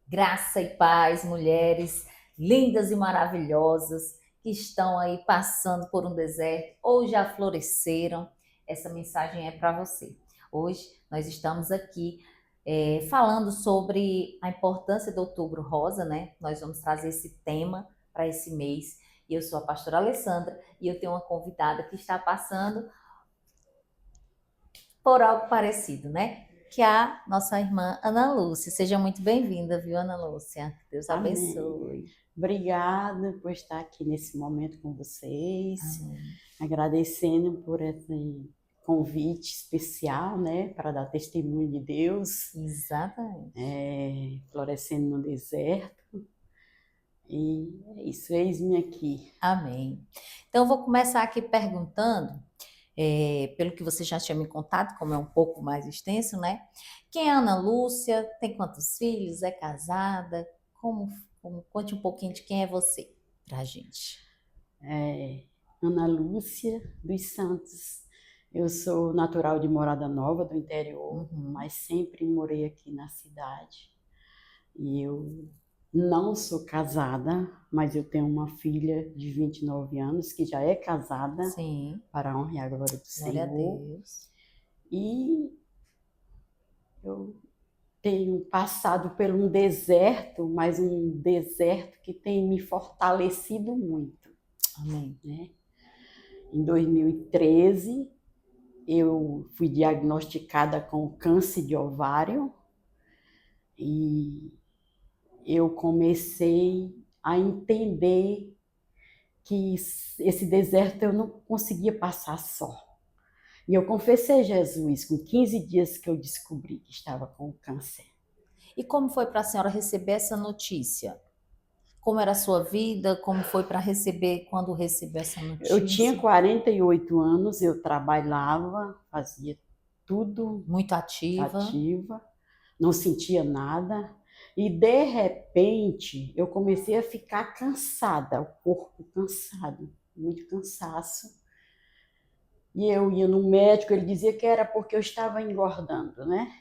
Graça e paz, mulheres lindas e maravilhosas que estão aí passando por um deserto ou já floresceram. Essa mensagem é para você. Hoje nós estamos aqui falando sobre a importância do Outubro Rosa, né? Nós vamos trazer esse tema para esse mês. E eu sou a pastora Alessandra e eu tenho uma convidada que está passando por algo parecido, né? Que é a nossa irmã Ana Lúcia. Seja muito bem-vinda, viu, Ana Lúcia? Deus Amém. abençoe. Obrigada por estar aqui nesse momento com vocês, Amém. agradecendo por esse convite especial, né, para dar testemunho de Deus, Exatamente. florescendo no deserto. E é isso, eis-me aqui. Amém. Então, eu vou começar aqui perguntando, pelo que você já tinha me contado, como é um pouco mais extenso, né? Quem é a Ana Lúcia? Tem quantos filhos? É casada? Conte um pouquinho de quem é você pra gente. Ana Lúcia dos Santos. Eu sou natural de Morada Nova, do interior, Uhum. mas sempre morei aqui na cidade. E eu não sou casada, mas eu tenho uma filha de 29 anos que já é casada, Sim, para a honra e a glória do glória a Senhor. Deus. E eu tenho passado por um deserto, mas um deserto que tem me fortalecido muito, Amém. né? Em 2013, eu fui diagnosticada com câncer de ovário e eu comecei a entender que esse deserto eu não conseguia passar só. E eu confessei a Jesus com 15 dias que eu descobri que estava com câncer. E como foi para a senhora receber essa notícia? Como era a sua vida? Como foi para receber, quando recebeu essa Eu tinha notícia? 48 anos, eu trabalhava, fazia tudo Muito ativa. ativa, não sentia nada. E de repente eu comecei a ficar cansada, o corpo cansado, muito cansaço. E eu ia no médico, ele dizia que era porque eu estava engordando, né?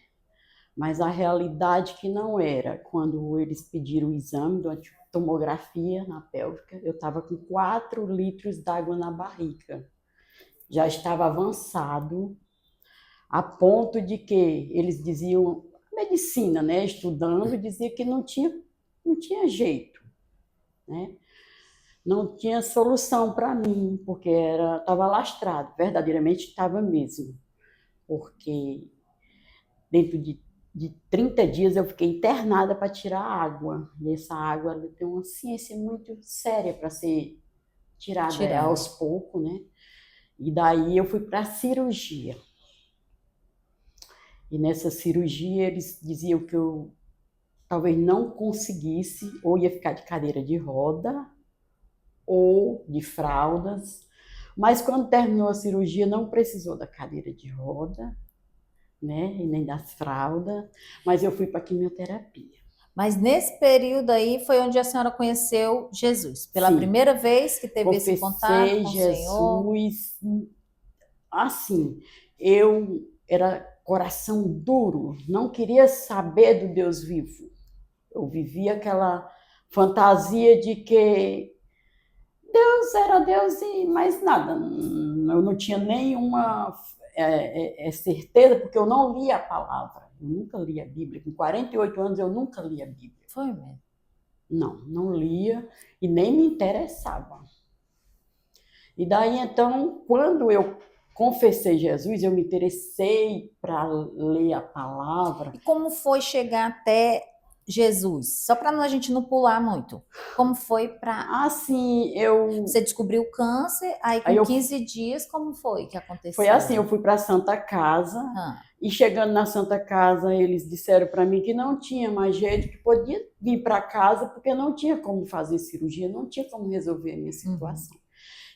Mas a realidade que não era. Quando eles pediram o exame de uma tomografia na pélvica, eu estava com 4 litros d'água na barriga. Já estava avançado, a ponto de que eles diziam, medicina, né, estudando, dizia que não tinha jeito, né? Não tinha solução para mim, porque estava lastrado, verdadeiramente estava mesmo, porque dentro de 30 dias eu fiquei internada para tirar água, e essa água ela tem uma ciência muito séria para ser tirada Tirada. aos poucos, né? E daí eu fui para a cirurgia. E nessa cirurgia eles diziam que eu talvez não conseguisse, ou ia ficar de cadeira de roda, ou de fraldas. Mas quando terminou a cirurgia, não precisou da cadeira de roda, né? E nem das fraldas, mas eu fui para quimioterapia. Mas nesse período aí foi onde a senhora conheceu Jesus. Pela Sim, primeira vez que teve esse contato confessei com o Senhor. Jesus, assim, eu era coração duro, não queria saber do Deus vivo. Eu vivia aquela fantasia de que Deus era Deus e mais nada. Eu não tinha nenhuma certeza, porque eu não lia a palavra. Eu nunca li a Bíblia. Com 48 anos, eu nunca li a Bíblia. Foi mesmo. Não, não lia e nem me interessava. E daí, então, quando eu confessei Jesus, eu me interessei para ler a palavra. E como foi chegar até Jesus? Só para a gente não pular muito. Como foi para. Assim, Você descobriu o câncer, aí aí com eu 15 dias, como foi que foi aconteceu assim, eu aí? fui para a Santa Casa Ah, e chegando na Santa Casa, eles disseram para mim que não tinha mais jeito, que podia vir para casa porque não tinha como fazer cirurgia, não tinha como resolver a minha uhum. situação.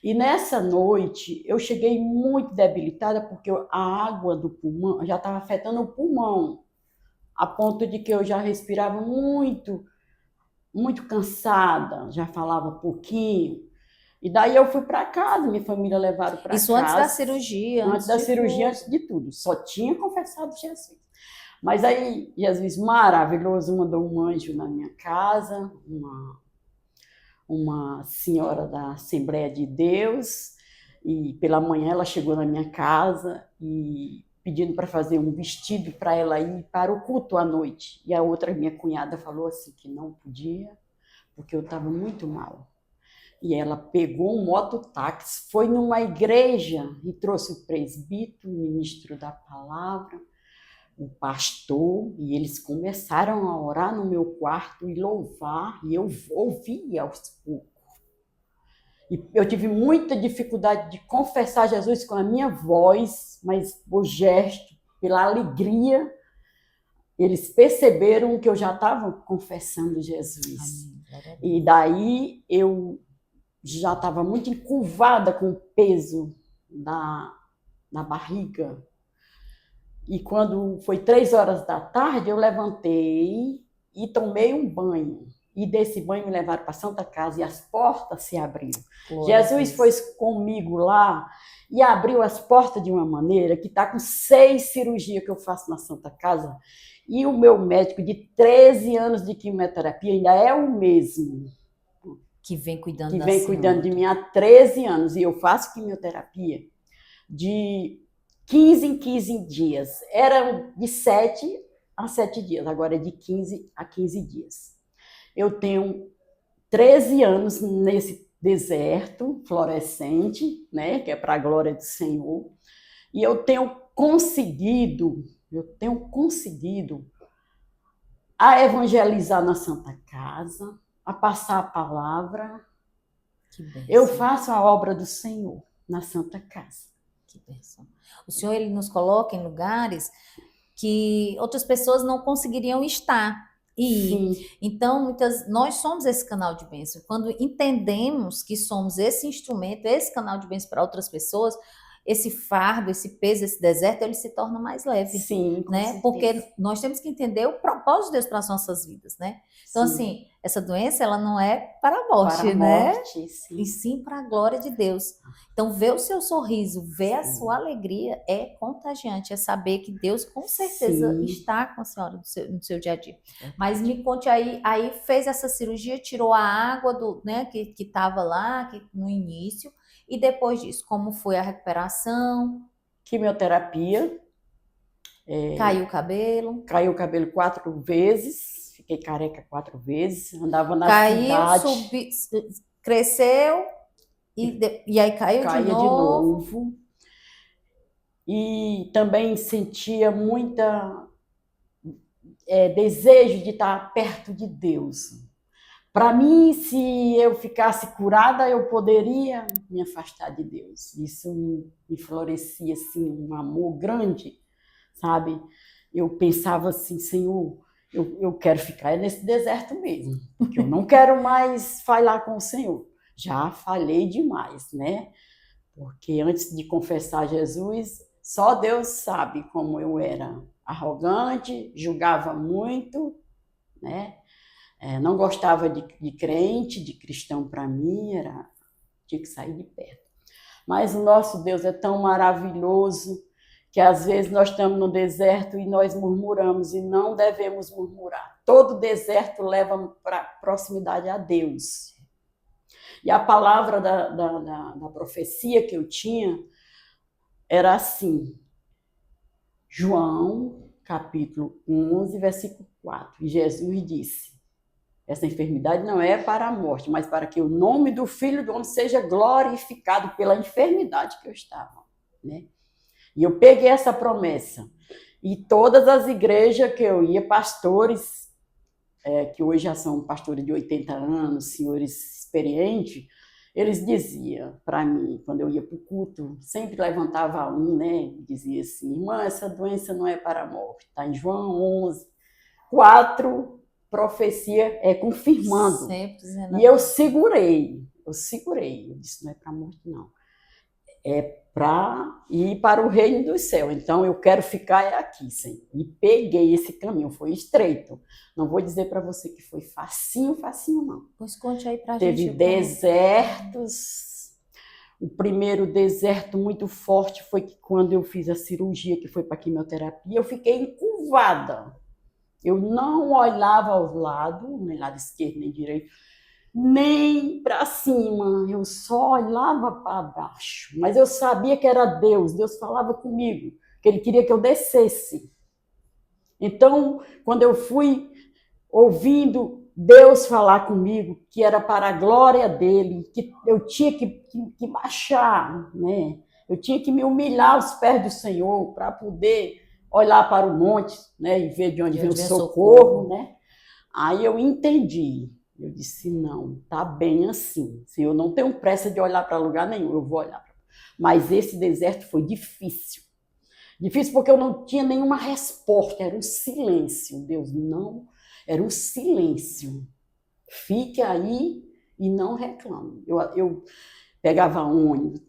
E nessa noite eu cheguei muito debilitada porque a água do pulmão já estava afetando o pulmão, a ponto de que eu já respirava muito, muito cansada, já falava pouquinho. E daí eu fui para casa, minha família levaram para Isso antes da casa, cirurgia, antes antes da de cirurgia, tudo. antes de tudo. Só tinha confessado Jesus. Mas aí, Jesus maravilhoso mandou um anjo na minha casa, uma senhora da Assembleia de Deus, e pela manhã ela chegou na minha casa e pedindo para fazer um vestido para ela ir para o culto à noite. E a outra, minha cunhada, falou assim que não podia, porque eu estava muito mal. E ela pegou um mototáxi, foi numa igreja e trouxe o presbítero, o ministro da palavra, o pastor, e eles começaram a orar no meu quarto e louvar, e eu ouvia aos poucos. E eu tive muita dificuldade de confessar Jesus com a minha voz, mas por gesto, pela alegria, eles perceberam que eu já estava confessando Jesus. Amém. E daí eu já estava muito encurvada com o peso na barriga. E quando foi 3 horas da tarde, eu levantei e tomei um banho. E desse banho me levaram para a Santa Casa e as portas se abriram. Glória Jesus foi comigo lá e abriu as portas de uma maneira que está com 6 cirurgias que eu faço na Santa Casa. E o meu médico de 13 anos de quimioterapia ainda é o mesmo. Que vem cuidando de mim há 13 anos. E eu faço quimioterapia de 15 em 15 dias. Era de 7 a 7 dias, agora é de 15 a 15 dias. Eu tenho 13 anos nesse deserto florescente, né, que é para a glória do Senhor, e eu tenho conseguido a evangelizar na Santa Casa, a passar a palavra. Que bênção. Eu faço a obra do Senhor na Santa Casa. Que bênção. O Senhor, ele nos coloca em lugares que outras pessoas não conseguiriam estar. Sim. Então, nós somos esse canal de bênção. Quando entendemos que somos esse instrumento, esse canal de bênção para outras pessoas, esse fardo, esse peso, esse deserto, ele se torna mais leve. Sim, com né? certeza. Porque nós temos que entender o propósito de Deus para as nossas vidas, né? Então, Sim. assim, essa doença, ela não é para a morte, Para a né? morte, sim. E sim para a glória de Deus. Então, ver o seu sorriso, ver a Sim. sua alegria é contagiante, é saber que Deus com certeza Sim. está com a senhora no seu dia a dia. Mas me conte aí fez essa cirurgia, tirou a água né, que estava lá no início, e depois disso, como foi a recuperação? Quimioterapia. Caiu o cabelo? Caiu o cabelo 4 vezes, fiquei careca 4 vezes, andava na cidade. Cresceu e aí caiu de novo. E também sentia muita desejo de estar perto de Deus. Para mim, se eu ficasse curada, eu poderia me afastar de Deus. Isso me florescia assim, um amor grande, sabe? Eu pensava assim, Senhor, eu quero ficar nesse deserto mesmo, porque eu não quero mais falar com o Senhor. Já falei demais, né? Porque antes de confessar Jesus, só Deus sabe como eu era arrogante, julgava muito, né? Não gostava de crente, de cristão. Para mim, tinha que sair de perto. Mas o nosso Deus é tão maravilhoso que às vezes nós estamos no deserto e nós murmuramos, e não devemos murmurar. Todo deserto leva para proximidade a Deus. E a palavra da profecia que eu tinha era assim, João, capítulo 11, versículo 4. E Jesus disse: essa enfermidade não é para a morte, mas para que o nome do Filho do Homem seja glorificado pela enfermidade que eu estava, né? E eu peguei essa promessa. E todas as igrejas que eu ia, pastores, que hoje já são pastores de 80 anos, senhores experientes, eles diziam para mim, quando eu ia para o culto, sempre levantava um, né? Dizia assim: irmã, essa doença não é para a morte. Está em João 11, 4, profecia confirmando. E eu segurei. Eu disse: não é para a morte, não. É para ir para o reino do céu. Então, eu quero ficar aqui, Senhor. E peguei esse caminho, foi estreito. Não vou dizer para você que foi facinho, não. Pois conte aí para a gente. Teve desertos, O primeiro deserto muito forte foi que quando eu fiz a cirurgia, que foi para quimioterapia, eu fiquei encurvada. Eu não olhava aos lados, nem lado esquerdo, nem direito, nem para cima. Eu só olhava para baixo. Mas eu sabia que era Deus. Deus falava comigo, que Ele queria que eu descesse. Então, quando eu fui ouvindo Deus falar comigo, que era para a glória dele, que eu tinha que baixar, né? Eu tinha que me humilhar aos pés do Senhor para poder olhar para o monte, né? E ver de onde vem o socorro, né? Aí eu entendi. Eu disse, não, tá bem assim. Se eu não tenho pressa de olhar para lugar nenhum, eu vou olhar. Mas esse deserto foi difícil. Difícil porque eu não tinha nenhuma resposta, era um silêncio. Deus, não, era um silêncio. Fique aí e não reclame. Eu pegava ônibus,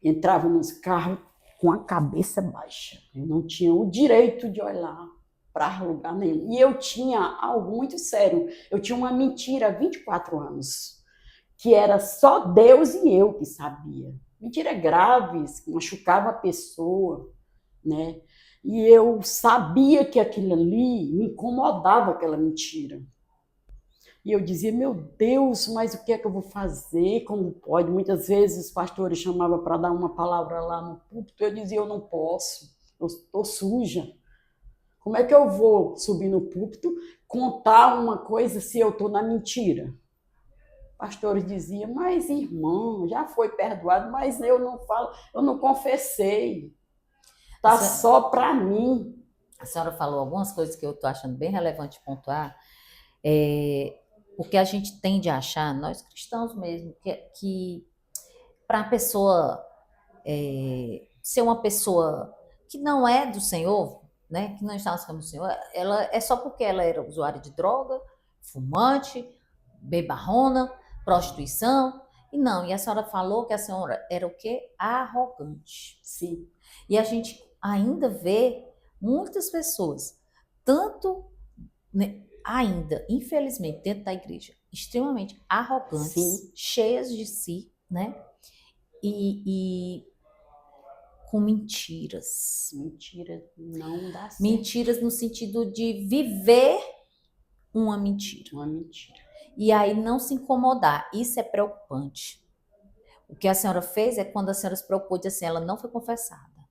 entrava nos carros com a cabeça baixa. Eu não tinha o direito de olhar para lugar nenhum. E eu tinha algo muito sério. Eu tinha uma mentira há 24 anos, que era só Deus e eu que sabia. Mentira grave, que machucava a pessoa, né? E eu sabia que aquilo ali me incomodava, aquela mentira. E eu dizia, meu Deus, mas o que é que eu vou fazer? Como pode? Muitas vezes os pastores chamavam para dar uma palavra lá no púlpito, eu dizia, eu não posso, eu estou suja. Como é que eu vou subir no púlpito, contar uma coisa se eu estou na mentira? Pastores diziam, mas irmão, já foi perdoado, mas eu não falo, eu não confessei. Está só para mim. A senhora falou algumas coisas que eu estou achando bem relevante pontuar, porque a gente tende a achar, nós cristãos mesmo, que para a pessoa ser uma pessoa que não é do Senhor, né, que não está nos caminhos do Senhor, ela é só porque ela era usuária de droga, fumante, bebarrona, prostituição. E não, e a senhora falou que a senhora era o quê? Arrogante. Sim. E a gente ainda vê muitas pessoas, tanto, né, ainda, infelizmente, dentro da igreja, extremamente arrogantes, sim, cheias de si, né? E com mentiras. Mentira não dá certo. Mentiras no sentido de viver uma mentira. Uma mentira. E aí não se incomodar. Isso é preocupante. O que a senhora fez é quando a senhora se preocupou, de assim, ela não foi confessada,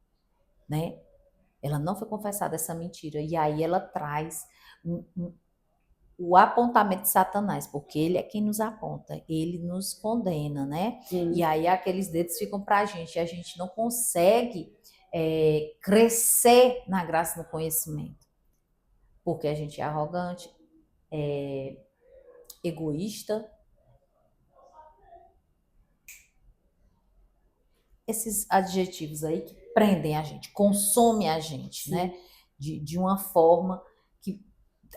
né? Ela não foi confessada essa mentira. E aí ela traz o apontamento de Satanás, porque ele é quem nos aponta, ele nos condena, né? Sim. E aí aqueles dedos ficam pra gente, e a gente não consegue crescer na graça e no conhecimento, porque a gente é arrogante, egoísta. Esses adjetivos aí que prendem a gente, consomem a gente, sim, né? De uma forma que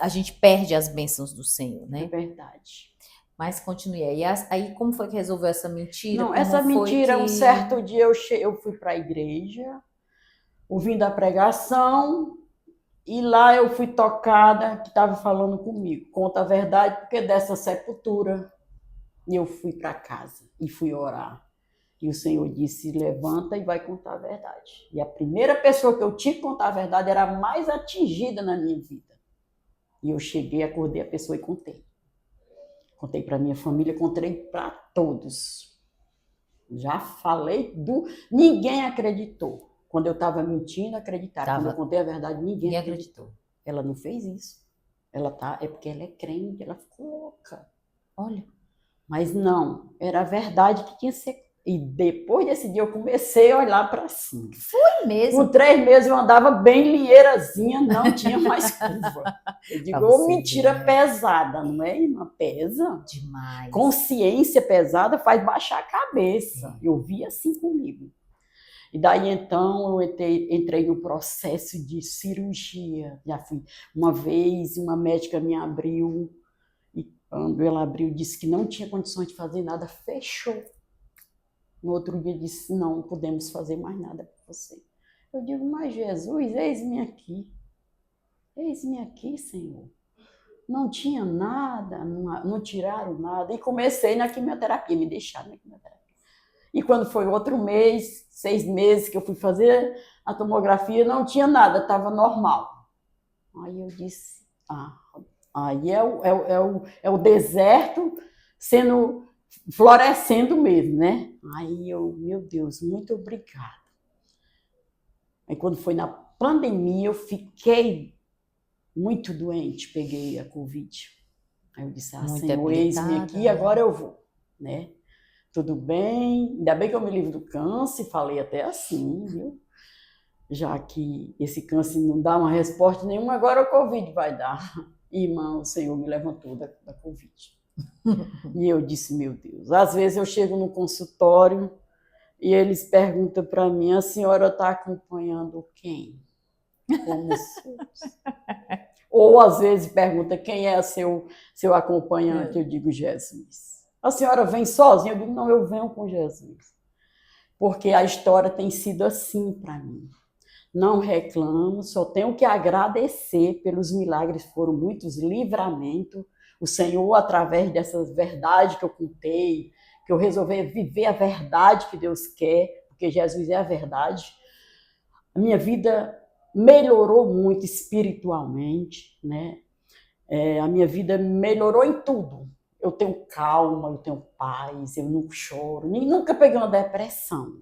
a gente perde as bênçãos do Senhor, né? É verdade. Mas continue aí. Aí como foi que resolveu essa mentira? Não, essa mentira, um certo dia eu fui para a igreja, ouvindo a pregação, e lá eu fui tocada, que estava falando comigo, conta a verdade, porque dessa sepultura. E eu fui para casa e fui orar. E o Senhor disse, levanta e vai contar a verdade. E a primeira pessoa que eu tinha que contar a verdade era a mais atingida na minha vida. E eu cheguei, acordei a pessoa e contei. Contei para minha família, contei para todos. Já falei Ninguém acreditou. Quando eu estava mentindo, acreditaram. Quando eu contei a verdade, ninguém acreditou. Ela não fez isso. É porque ela é crente, ela ficou louca. Olha. Mas não, era a verdade que tinha que ser. E depois desse dia eu comecei a olhar para cima. Foi mesmo? Com 3 meses eu andava bem linheirazinha, não tinha mais curva. Eu digo, mentira pesada, não é, irmã? Pesa. Demais. Consciência pesada faz baixar a cabeça. Eu vi assim comigo. E daí então eu entrei no processo de cirurgia. Já fui uma vez, uma médica me abriu. Quando ela abriu, disse que não tinha condições de fazer nada, fechou. No outro dia disse, não podemos fazer mais nada por você. Eu digo, mas Jesus, eis-me aqui. Eis-me aqui, Senhor. Não tinha nada, não tiraram nada. E comecei na quimioterapia, me deixaram na quimioterapia. E quando foi outro mês, 6 meses que eu fui fazer a tomografia, não tinha nada, estava normal. Aí eu disse, aí é o deserto sendo, florescendo mesmo, né? Aí eu, meu Deus, muito obrigada. Aí quando foi na pandemia, eu fiquei muito doente, peguei a Covid. Aí eu disse, Muito Senhor, eis-me debilitada, aqui, né? agora eu vou, né? Tudo bem, ainda bem que eu me livro do câncer, falei até assim, viu? Já que esse câncer não dá uma resposta nenhuma, agora o Covid vai dar. Irmão, o Senhor me levantou da Covid. E eu disse, meu Deus, às vezes eu chego no consultório e eles perguntam para mim, a senhora está acompanhando quem? Como SUS? Ou às vezes pergunta quem é seu acompanhante, eu digo Jesus. A senhora vem sozinha? Eu digo, não, eu venho com Jesus. Porque a história tem sido assim para mim. Não reclamo, só tenho que agradecer pelos milagres, foram muitos livramentos. O Senhor, através dessas verdades que eu contei, que eu resolvi viver a verdade que Deus quer, porque Jesus é a verdade. A minha vida melhorou muito espiritualmente, né? A minha vida melhorou em tudo. Eu tenho calma, eu tenho paz, eu não choro, nem nunca peguei uma depressão,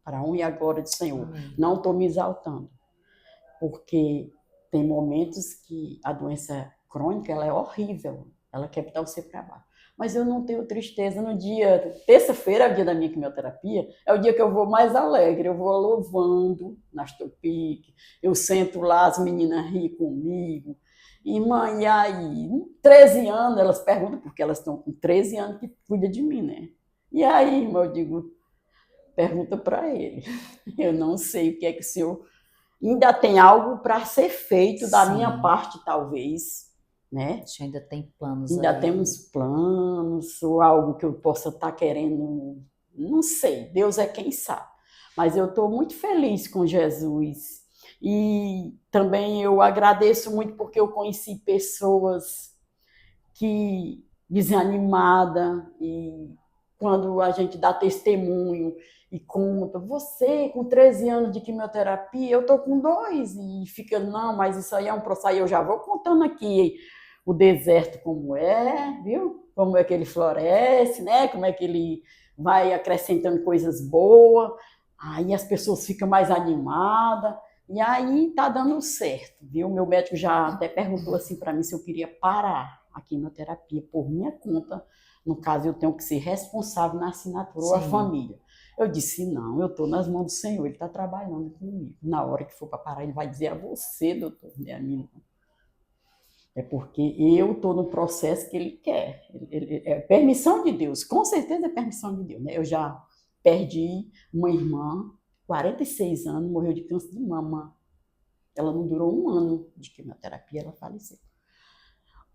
para um e agora do Senhor. Amém. Não estou me exaltando, porque tem momentos que a doença crônica ela é horrível, ela quer botar você para baixo. Mas eu não tenho tristeza no dia, terça-feira é o dia da minha quimioterapia, é o dia que eu vou mais alegre, eu vou louvando nas topiques, eu sento lá, as meninas riem comigo. E mãe, e aí, 13 anos, elas perguntam, porque elas estão com 13 anos que cuida de mim, né? E aí, irmão, eu digo, pergunta para ele. Eu não sei o que é que o senhor... Ainda tem algo para ser feito da minha parte, talvez, né? A gente ainda tem planos ainda aí. Temos planos, ou algo que eu possa estar querendo, não sei, Deus é quem sabe. Mas eu estou muito feliz com Jesus. E também eu agradeço muito porque eu conheci pessoas que desanimada e quando a gente dá testemunho e conta, você com 13 anos de quimioterapia, eu tô com 2, e fica, não, mas isso aí é um processo, aí eu já vou contando aqui o deserto como é, viu? Como é que ele floresce, né? Como é que ele vai acrescentando coisas boas, aí as pessoas ficam mais animadas, e aí tá dando certo, viu? Meu médico já até perguntou assim para mim se eu queria parar a quimioterapia por minha conta. No caso, eu tenho que ser responsável na assinatura ou a família. Eu disse, não, eu estou nas mãos do Senhor, Ele está trabalhando comigo. Na hora que for para parar, Ele vai dizer a você, doutor, né, a mim não. É porque eu estou no processo que Ele quer. É permissão de Deus, com certeza é permissão de Deus. Né? Eu já perdi uma irmã, 46 anos, morreu de câncer de mama. Ela não durou 1 ano de quimioterapia, ela faleceu.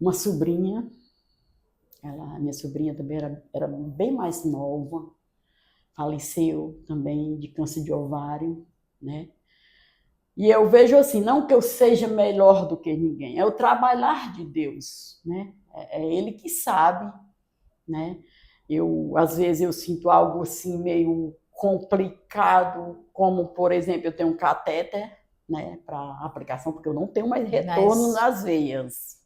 Uma sobrinha, minha sobrinha também era bem mais nova, faleceu também de câncer de ovário, né? E eu vejo assim, não que eu seja melhor do que ninguém, é o trabalhar de Deus, né? É Ele que sabe, né? Às vezes eu sinto algo assim meio complicado, como, por exemplo, eu tenho um catéter, né, para aplicação, porque eu não tenho mais retorno nas veias.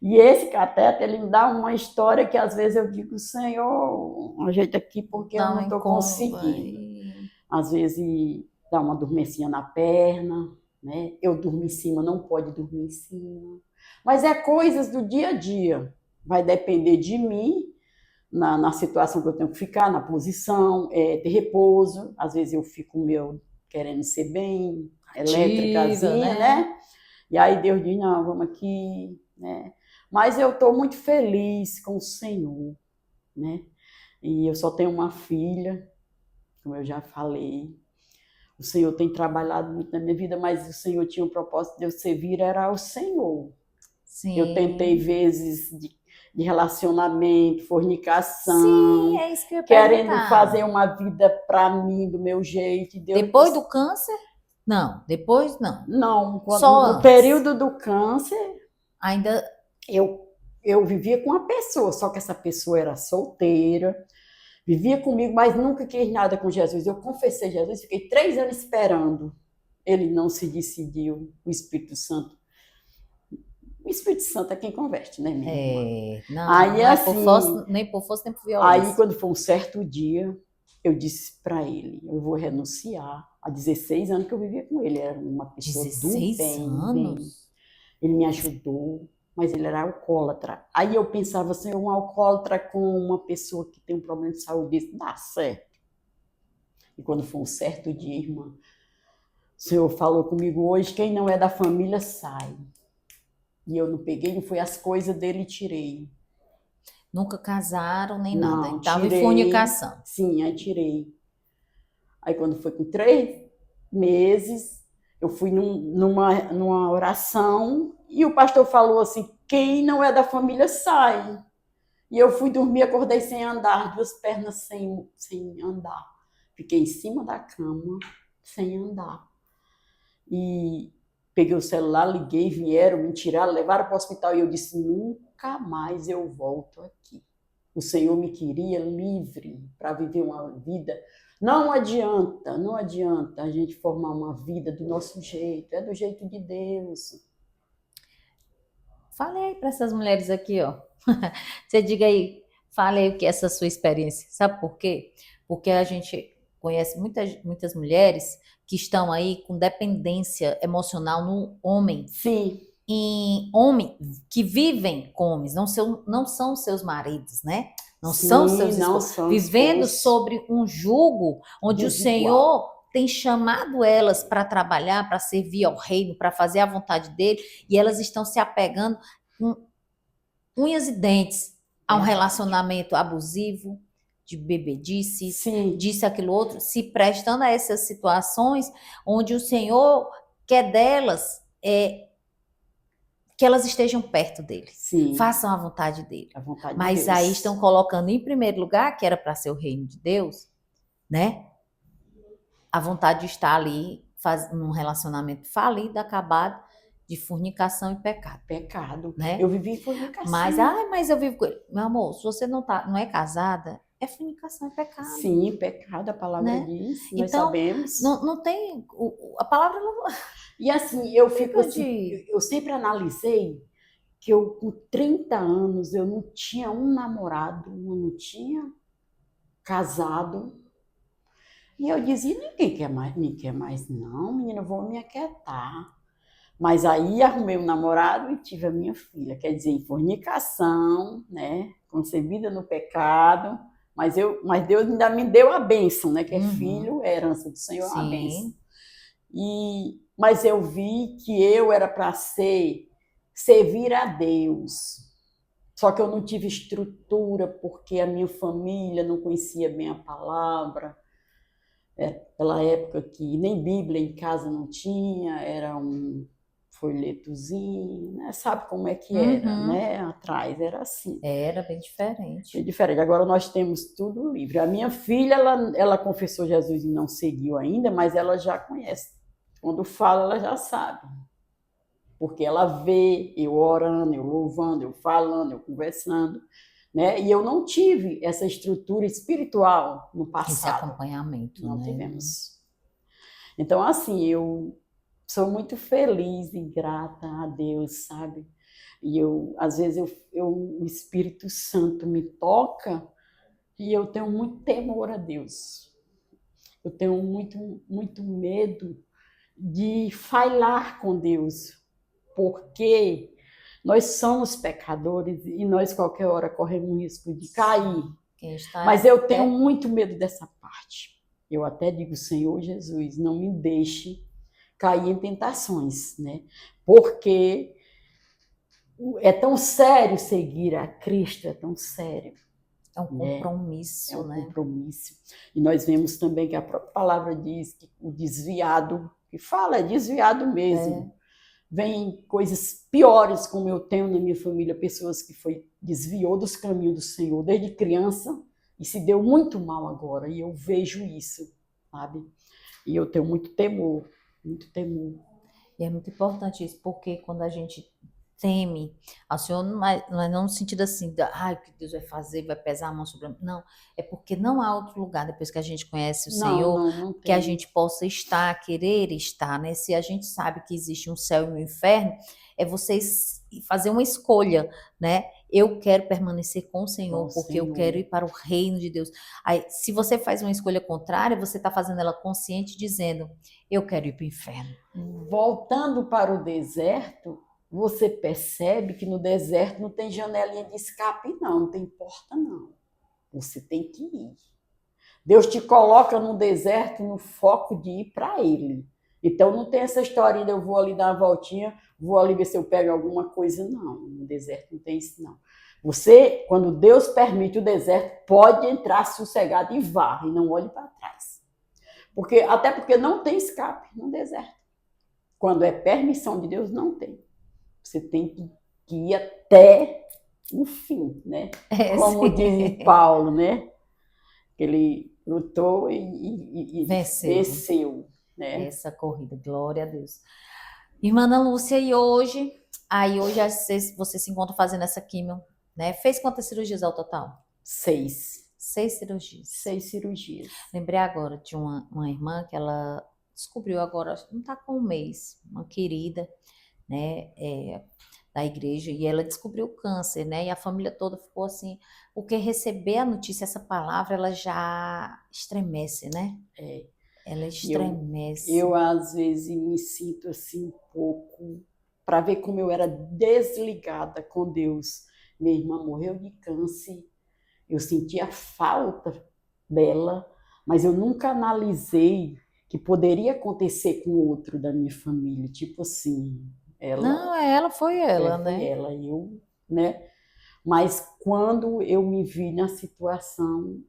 E esse cateter, ele me dá uma história que às vezes eu digo, Senhor, ajeita aqui porque eu não estou conseguindo. Às vezes dá uma dormência na perna, né? Eu durmo em cima, não pode dormir em cima. Mas é coisas do dia a dia. Vai depender de mim, na situação que eu tenho que ficar, na posição, ter repouso. Às vezes eu fico querendo ser bem elétricazinha, né? E aí Deus diz, não, vamos aqui, né? Mas eu estou muito feliz com o Senhor, né? E eu só tenho uma filha, como eu já falei. O Senhor tem trabalhado muito na minha vida, mas o Senhor tinha um propósito de eu servir, era o Senhor. Sim. Eu tentei vezes de relacionamento, fornicação. Sim, é isso que eu ia querendo perguntar. Fazer uma vida para mim, do meu jeito. Deus depois do câncer? Não, depois não. Não, só no período do câncer, ainda eu vivia com uma pessoa, só que essa pessoa era solteira, Vivia comigo, mas nunca quis nada com Jesus. Eu confessei Jesus, fiquei 3 anos esperando. Ele não se decidiu, o Espírito Santo. O Espírito Santo é quem converte, né, minha irmã? Não, Aí não é por assim, força, nem por força, nem por aí violência. quando foi um certo dia, eu disse para ele, eu vou renunciar. Há 16 anos que eu vivia com ele, era uma pessoa do 16 bem. anos? Ele me ajudou, mas ele era alcoólatra. Aí eu pensava assim, um alcoólatra com uma pessoa que tem um problema de saúde, isso dá certo. E quando foi um certo dia, irmã, o Senhor falou comigo hoje, quem não é da família sai. E eu não peguei, não foi as coisas dele e tirei. Nunca casaram nem nada. Não, Estava em tirei. fornicação. Sim, aí tirei. Aí quando foi com 3 meses, eu fui numa oração e o pastor falou assim, quem não é da família sai. E eu fui dormir, acordei sem andar, 2 pernas sem andar. Fiquei em cima da cama, sem andar. E peguei o celular, liguei, vieram, me tiraram, levaram para o hospital e eu disse, nunca mais eu volto aqui. O Senhor me queria livre para viver uma vida. Não adianta a gente formar uma vida do nosso jeito, é do jeito de Deus. Fale aí para essas mulheres aqui, ó. Você diga aí, fale aí o que é essa sua experiência. Sabe por quê? Porque a gente conhece muitas mulheres que estão aí com dependência emocional no homem. Sim. Em homens que vivem com homens, não são seus maridos, né? Não são Sim, seus não esposos, são vivendo esposos sobre um jugo onde o desigual. Senhor tem chamado elas para trabalhar, para servir ao reino, para fazer a vontade dele, e elas estão se apegando com unhas e dentes a um Verdade. relacionamento abusivo, de bebedices, Sim, disso, aquilo outro, se prestando a essas situações onde o Senhor quer delas que elas estejam perto dele, sim, façam a vontade dele. a vontade de Mas Deus. aí estão colocando em primeiro lugar, que era para ser o reino de Deus, né? A vontade de estar ali num relacionamento falido, acabado, de fornicação e pecado, Pecado. né? Eu vivi em fornicação. Mas eu vivo com ele. Meu amor, se você não é casada, é fornicação, é pecado. Sim, pecado, a palavra né? diz, nós Então, sabemos. não tem. A palavra não. E assim, eu fico Fica assim, de. eu sempre analisei que eu com 30 anos eu não tinha um namorado, eu não tinha casado. E eu dizia, ninguém quer mais, me quer mais não, menina, eu vou me aquietar. Mas aí arrumei um namorado e tive a minha filha, quer dizer, em fornicação, né? Concebida no pecado, mas Deus ainda me deu a bênção, né? Que é filho, é herança do Senhor, é uma bênção. Mas eu vi que eu era para servir a Deus. Só que eu não tive estrutura porque a minha família não conhecia bem a palavra. Pela época que nem Bíblia em casa não tinha, era um folhetozinho, né? Sabe como é que era, né? Atrás era assim. Era bem diferente. Bem diferente. Agora nós temos tudo livre. A minha filha, ela confessou Jesus e não seguiu ainda, mas ela já conhece. Quando fala, ela já sabe. Porque ela vê eu orando, eu louvando, eu falando, eu conversando. Né? E eu não tive essa estrutura espiritual no passado. Esse acompanhamento, não né? tivemos. Então, assim, eu sou muito feliz e grata a Deus, sabe? E às vezes, o Espírito Santo me toca e eu tenho muito temor a Deus. Eu tenho muito, muito medo de falhar com Deus, porque nós somos pecadores e nós, qualquer hora, corremos o risco de cair. Mas eu tenho muito medo dessa parte. Eu até digo, Senhor Jesus, não me deixe cair em tentações, né? Porque é tão sério seguir a Cristo, é tão sério. É um compromisso, né? É um né? compromisso. E nós vemos também que a própria palavra diz que o desviado, que fala, é desviado mesmo. Vem coisas piores, como eu tenho na minha família, pessoas que desviou dos caminhos do Senhor desde criança e se deu muito mal agora. E eu vejo isso, sabe? E eu tenho muito temor, muito temor. E é muito importante isso, porque quando a gente teme ao Senhor, mas não no sentido assim, ai, o que Deus vai fazer, vai pesar a mão sobre mim. Não, é porque não há outro lugar, depois que a gente conhece o Senhor, Não que a tem. gente possa estar, querer estar, né? Se a gente sabe que existe um céu e um inferno, é vocês fazer uma escolha, né? Eu quero permanecer com o Senhor, Com o porque eu quero Senhor. ir para o reino de Deus. Aí, se você faz uma escolha contrária, você está fazendo ela consciente, dizendo, eu quero ir para o inferno. Voltando para o deserto, você percebe que no deserto não tem janelinha de escape, não tem porta, não. Você tem que ir. Deus te coloca no deserto no foco de ir para Ele. Então não tem essa historinha de eu vou ali dar uma voltinha, vou ali ver se eu pego alguma coisa, não. No deserto não tem isso, não. Você, quando Deus permite o deserto, pode entrar sossegado e vá, e não olhe para trás. Até porque não tem escape no deserto. Quando é permissão de Deus, não tem. Você tem que ir até o fim, né? Como diz Paulo, né? Ele lutou e venceu, né? Essa corrida, glória a Deus. Irmã Ana Lúcia, e hoje você se encontra fazendo essa quimio, né? Fez quantas cirurgias ao total? 6 cirurgias. 6 cirurgias. Lembrei agora de uma irmã que ela descobriu agora, não está com um mês, uma querida, né, da igreja, e ela descobriu câncer, né, e a família toda ficou assim, porque receber a notícia, essa palavra, ela já estremece, né? Ela estremece. Eu às vezes me sinto assim um pouco, para ver como eu era desligada com Deus. Minha irmã morreu de câncer, eu senti a falta dela, mas eu nunca analisei que poderia acontecer com outro da minha família, tipo assim, Foi ela, né? Ela, né? Mas quando eu me vi na situação,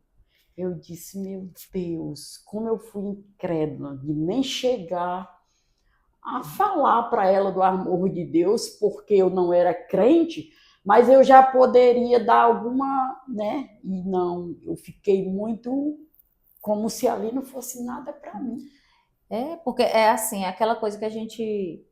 eu disse, meu Deus, como eu fui incrédula de nem chegar a falar para ela do amor de Deus, porque eu não era crente, mas eu já poderia dar alguma, né? E não, eu fiquei muito como se ali não fosse nada para mim. Porque é assim, aquela coisa que a gente...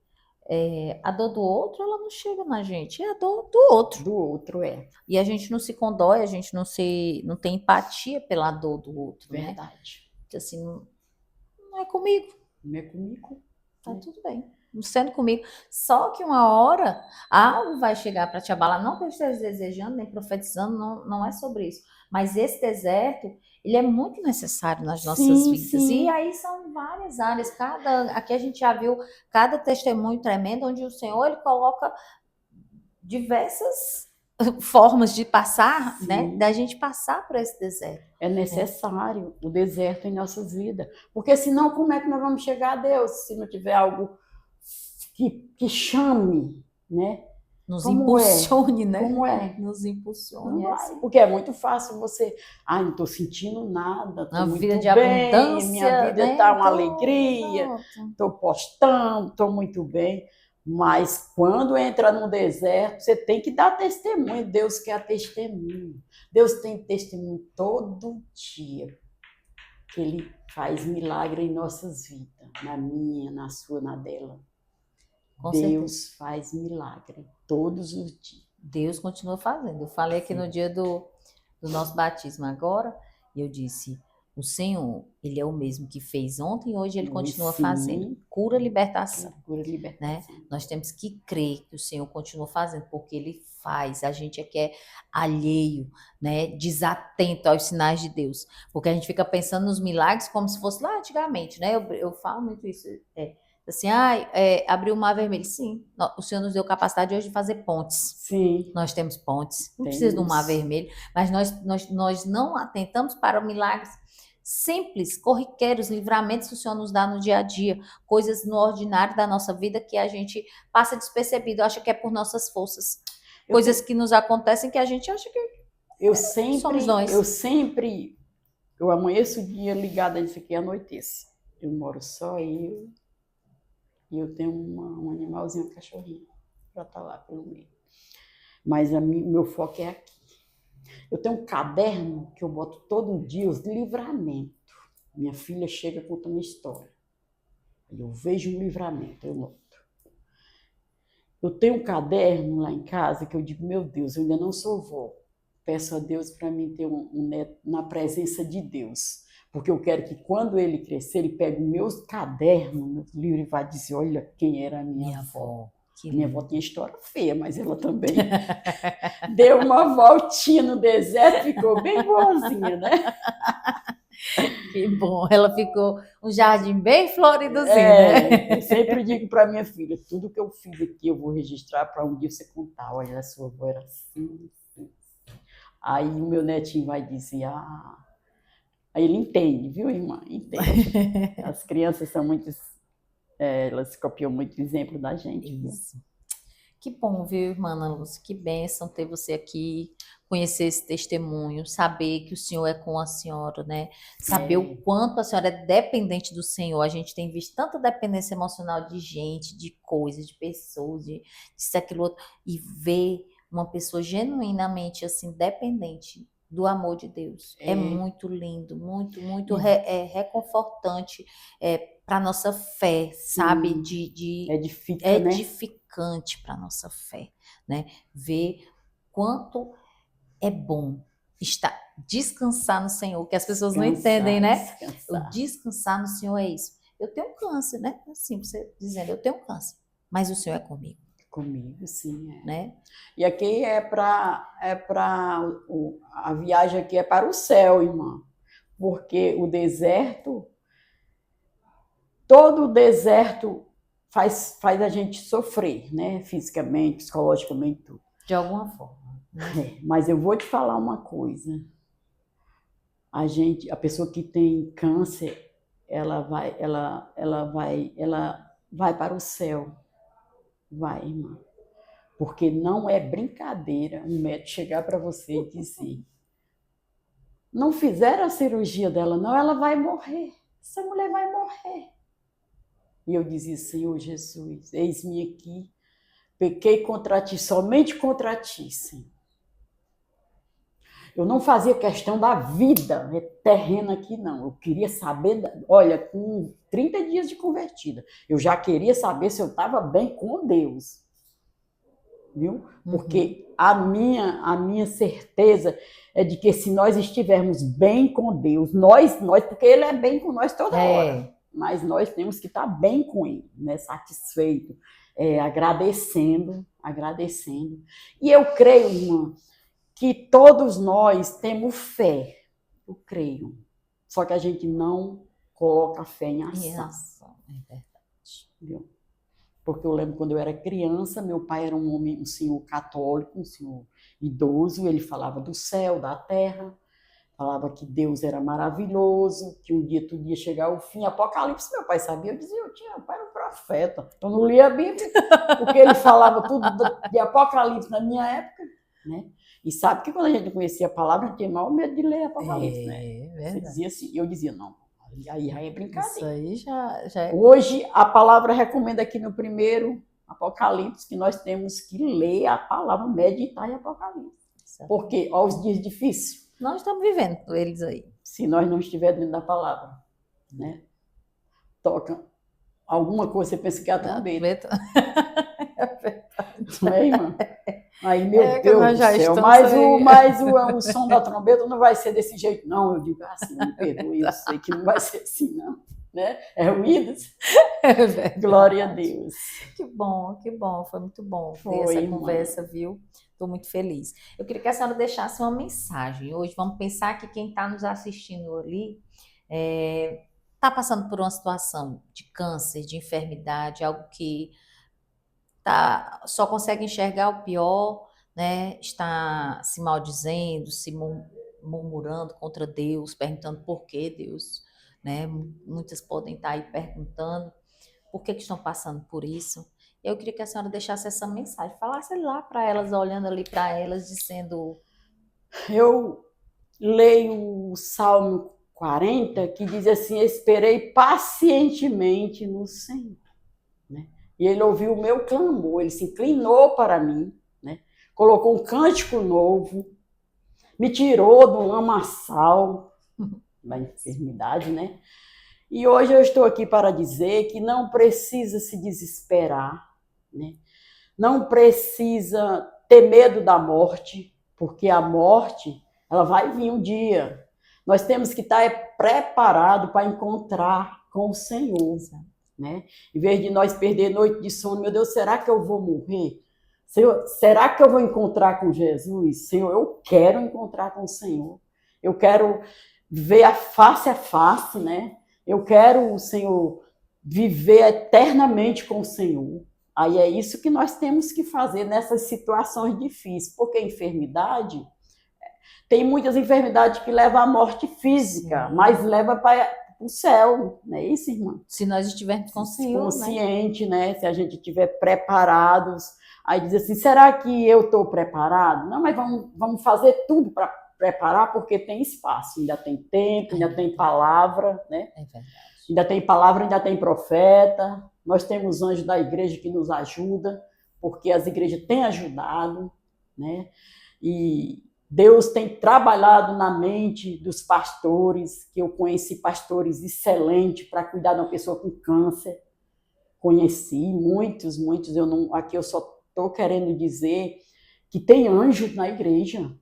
a dor do outro, ela não chega na gente, é a dor do outro. Do outro, E a gente não se condói, a gente não tem empatia pela dor do outro, né? Verdade. Assim, não é comigo. Não é comigo. Tá tudo bem. Não sendo comigo. Só que uma hora algo vai chegar para te abalar. Não que eu esteja desejando nem profetizando, não é sobre isso. Mas esse deserto, ele é muito necessário nas nossas vidas. Sim. E aí são várias áreas. Aqui a gente já viu cada testemunho tremendo, onde o Senhor ele coloca diversas formas de passar, né? Da gente passar por esse deserto. É necessário o deserto em nossas vidas. Porque senão, como é que nós vamos chegar a Deus se não tiver algo que chame, né? Nos impulsione, né? Como é? Nos impulsione. Porque é muito fácil você... não estou sentindo nada, estou muito vida de bem, abundância, minha vida está uma alegria, estou postando, estou muito bem. Mas quando entra no deserto, você tem que dar testemunho. Deus quer testemunho. Deus tem testemunho todo dia. Que Ele faz milagre em nossas vidas. Na minha, na sua, na dela. Deus faz milagre todos os dias. Deus continua fazendo. Eu falei aqui no dia do nosso batismo agora, e eu disse, o Senhor, Ele é o mesmo que fez ontem e hoje Ele continua fazendo. Cura, libertação. Cura, libertação. Né? Nós temos que crer que o Senhor continua fazendo, porque Ele faz. A gente é que é alheio, né? Desatento aos sinais de Deus. Porque a gente fica pensando nos milagres como se fosse lá antigamente, né? Eu falo muito isso, assim, abriu o mar vermelho. Sim, o Senhor nos deu capacidade hoje de fazer pontes. Sim. Nós temos pontes. Não precisa de um mar vermelho, mas nós não atentamos para milagres simples, corriqueiros, livramentos que o Senhor nos dá no dia a dia, coisas no ordinário da nossa vida que a gente passa despercebido, acha que é por nossas forças. Coisas que nos acontecem que a gente acha que somos nós. Eu amanheço o dia ligada a isso aqui, anoitece. Eu moro só eu. E eu tenho um animalzinho, um cachorrinho, para estar lá pelo meio. Mas meu foco é aqui. Eu tenho um caderno que eu boto todo dia, os livramentos. Minha filha chega contando uma história. Eu vejo um livramento, eu noto. Eu tenho um caderno lá em casa que eu digo, meu Deus, eu ainda não sou vó. Peço a Deus para mim ter um neto na presença de Deus. Porque eu quero que quando ele crescer, ele pegue o meu caderno, meu livro e vá dizer, olha quem era a minha avó. Minha avó tinha história feia, mas ela também deu uma voltinha no deserto, ficou bem boazinha, né? Que bom, ela ficou um jardim bem floridozinho, né? Eu sempre digo para minha filha, tudo que eu fiz aqui eu vou registrar para um dia você contar. Olha, a sua avó era assim, assim. Aí o meu netinho vai dizer, aí ele entende, viu, irmã? Entende. As crianças são muito, elas copiam muito exemplo da gente. Isso. Que bom, viu, irmã Ana Lúcia? Que bênção ter você aqui, conhecer esse testemunho, saber que o Senhor é com a senhora, né? Saber o quanto a senhora é dependente do Senhor. A gente tem visto tanta dependência emocional de gente, de coisas, de pessoas, de isso, aquilo, outro, e ver uma pessoa genuinamente assim, dependente do amor de Deus. É muito lindo, muito, muito reconfortante para a nossa fé, sabe? Edifica, né? Edificante para a nossa fé, né? Ver quanto é bom descansar no Senhor, que as pessoas não entendem, né? O descansar no Senhor é isso. Eu tenho câncer, né? Assim, você dizendo, eu tenho câncer, mas o Senhor é comigo. Comigo, sim. Né? E aqui a viagem aqui é para o céu, irmã. Porque o deserto, todo o deserto faz a gente sofrer, né? Fisicamente, psicologicamente, tudo. De alguma forma. Mas eu vou te falar uma coisa. A pessoa que tem câncer, ela vai para o céu. Vai, irmã. Porque não é brincadeira um médico chegar para você e dizer, não fizeram a cirurgia dela, não, ela vai morrer. Essa mulher vai morrer. E eu dizia, Senhor Jesus, eis-me aqui, pequei contra ti, somente contra ti, Senhor. Eu não fazia questão da vida terrena aqui, não. Eu queria saber, olha, com 30 dias de convertida, eu já queria saber se eu estava bem com Deus. Viu? Porque a minha certeza é de que se nós estivermos bem com Deus, nós, porque Ele é bem com nós toda hora, mas nós temos que estar bem com Ele, né? Satisfeito, agradecendo. E eu creio, irmã, que todos nós temos fé, eu creio, só que a gente não coloca a fé em ação. É verdade. Viu? Porque eu lembro quando eu era criança, meu pai era um senhor católico, um senhor idoso, ele falava do céu, da terra, falava que Deus era maravilhoso, que um dia tudo ia chegar ao fim. Apocalipse, meu pai sabia, eu dizia, meu pai era um profeta. Eu não lia a Bíblia, porque ele falava tudo de Apocalipse na minha época, né? E sabe que quando a gente não conhecia a palavra, a gente tinha maior medo de ler Apocalipse, né? Você dizia assim, eu dizia, não, aí já é brincadeira. Isso aí já é... Hoje, a palavra recomenda aqui no primeiro Apocalipse que nós temos que ler a palavra, meditar em Apocalipse. Porque, olha os dias difíceis. Nós estamos vivendo eles aí. Se nós não estivermos dentro da palavra, né? Toca alguma coisa, você pensa que é a trombeta. É verdade. Não é, irmã? Aí, meu Deus do céu, mas o som da trombeta não vai ser desse jeito, não. Eu digo assim, me perdoe, eu sei que não vai ser assim, não. Né? É ruídos? Glória a Deus. Que bom, foi muito bom ter essa conversa, viu? Estou muito feliz. Eu queria que a senhora deixasse uma mensagem. Hoje vamos pensar que quem está nos assistindo ali está passando por uma situação de câncer, de enfermidade, algo que só consegue enxergar o pior, né? Está se maldizendo, se murmurando contra Deus, perguntando por que Deus, né? Muitas podem estar aí perguntando por que estão passando por isso. Eu queria que a senhora deixasse essa mensagem, falasse lá para elas, olhando ali para elas, dizendo... Eu leio o Salmo 40, que diz assim, esperei pacientemente no Senhor, né? E ele ouviu o meu clamor, ele se inclinou para mim, né? Colocou um cântico novo, me tirou do lamaçal da enfermidade, né? E hoje eu estou aqui para dizer que não precisa se desesperar, né? não precisa ter medo da morte, porque a morte, ela vai vir um dia. Nós temos que estar preparados para encontrar com o Senhor, né? Em vez de nós perder noite de sono, meu Deus, será que eu vou morrer? Senhor, será que eu vou encontrar com Jesus? Senhor, eu quero encontrar com o Senhor. Eu quero ver a face, né? Eu quero, Senhor, viver eternamente com o Senhor. Aí é isso que nós temos que fazer nessas situações difíceis, porque a enfermidade, tem muitas enfermidades que levam à morte física, sim, mas leva para o céu, não é isso, irmã? Se nós estivermos consciente, né? Se a gente estiver preparados, aí diz assim, será que eu estou preparado? Não, mas vamos fazer tudo para preparar, porque tem espaço, ainda tem tempo, ainda tem palavra, né? É verdade. Ainda tem palavra, ainda tem profeta. Nós temos anjos da igreja que nos ajudam, porque as igrejas têm ajudado, né? E Deus tem trabalhado na mente dos pastores, que eu conheci pastores excelentes para cuidar de uma pessoa com câncer. Conheci muitos, aqui eu só estou querendo dizer que tem anjos na igreja,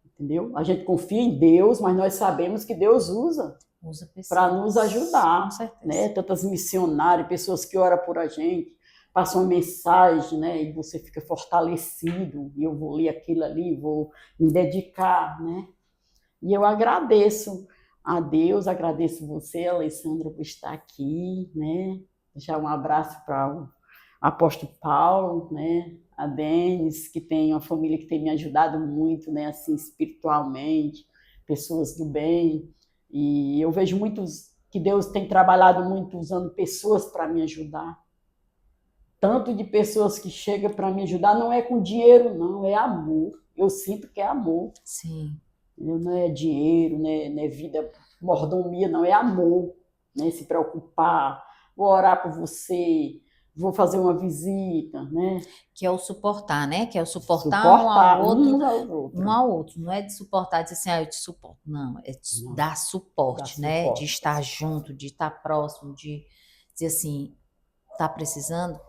entendeu? A gente confia em Deus, mas nós sabemos que Deus usa para nos ajudar, né? Tantas missionárias, pessoas que oram por a gente, passam uma mensagem, né? E você fica fortalecido, e eu vou ler aquilo ali, vou me dedicar, né? E eu agradeço a Deus, agradeço você, Alessandra, por estar aqui, né? Deixar um abraço para o apóstolo Paulo, né? A Denis, que tem uma família que tem me ajudado muito, né? Assim, espiritualmente, pessoas do bem. E eu vejo muitos que Deus tem trabalhado muito usando pessoas para me ajudar. Tanto de pessoas que chegam para me ajudar, não é com dinheiro, não, é amor. Eu sinto que é amor. Sim. Não é dinheiro, não é vida, mordomia, não, é amor. Né? Se preocupar, vou orar por você, vou fazer uma visita, né? Que é o suportar, né? Que é o suportar um ao outro. Não é de suportar, dizer assim, eu te suporto. Não, é de dar suporte, né? Suporte. De estar junto, de estar próximo, de dizer assim, tá precisando?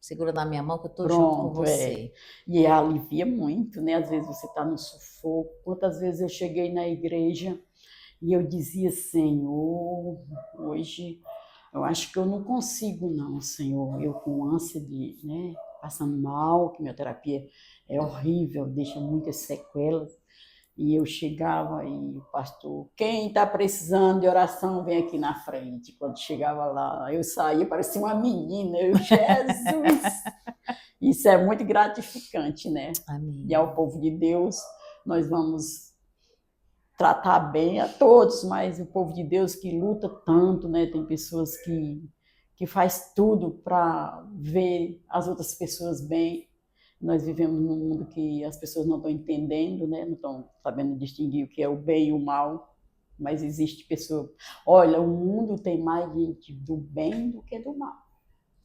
Segura na minha mão que eu tô junto com você. E alivia muito, né? Às vezes você tá no sufoco. Quantas vezes eu cheguei na igreja e eu dizia, Senhor, hoje eu acho que eu não consigo não, Senhor. Eu com ânsia de, né, passando mal, quimioterapia é horrível, deixa muitas sequelas. E eu chegava e o pastor, quem está precisando de oração, vem aqui na frente. Quando chegava lá, eu saía, parecia uma menina, Jesus! Isso é muito gratificante, né? Amém. E ao povo de Deus, nós vamos tratar bem a todos, mas o povo de Deus que luta tanto, né? Tem pessoas que faz tudo para ver as outras pessoas bem. Nós vivemos num mundo que as pessoas não estão entendendo, né? Não estão sabendo distinguir o que é o bem e o mal, mas existe pessoa. Olha, o mundo tem mais gente do bem do que do mal.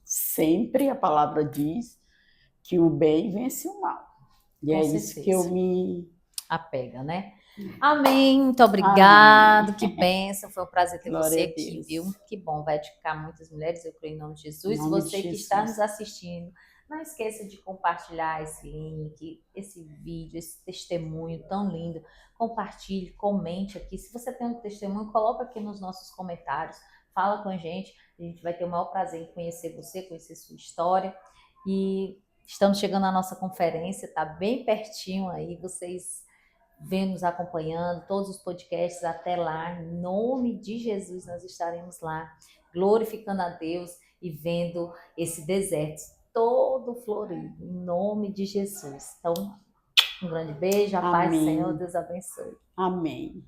Sempre a palavra diz que o bem vence o mal. E é isso que eu me apega, né? Amém, muito obrigado, Amém. Que bênção, foi um prazer ter Glória você a aqui, Deus. viu? Que bom, vai edificar muitas mulheres, eu creio em nome de Jesus. Em nome você de que Jesus. está nos assistindo, não esqueça de compartilhar esse link, esse vídeo, esse testemunho tão lindo. Compartilhe, comente aqui. Se você tem um testemunho, coloca aqui nos nossos comentários, fala com a gente vai ter o maior prazer em conhecer você, conhecer sua história. E estamos chegando à nossa conferência, tá bem pertinho aí, vocês vêm nos acompanhando, todos os podcasts até lá, em nome de Jesus nós estaremos lá, glorificando a Deus e vendo esse deserto todo florido, em nome de Jesus. Então, um grande beijo, a paz do Senhor, Deus abençoe. Amém.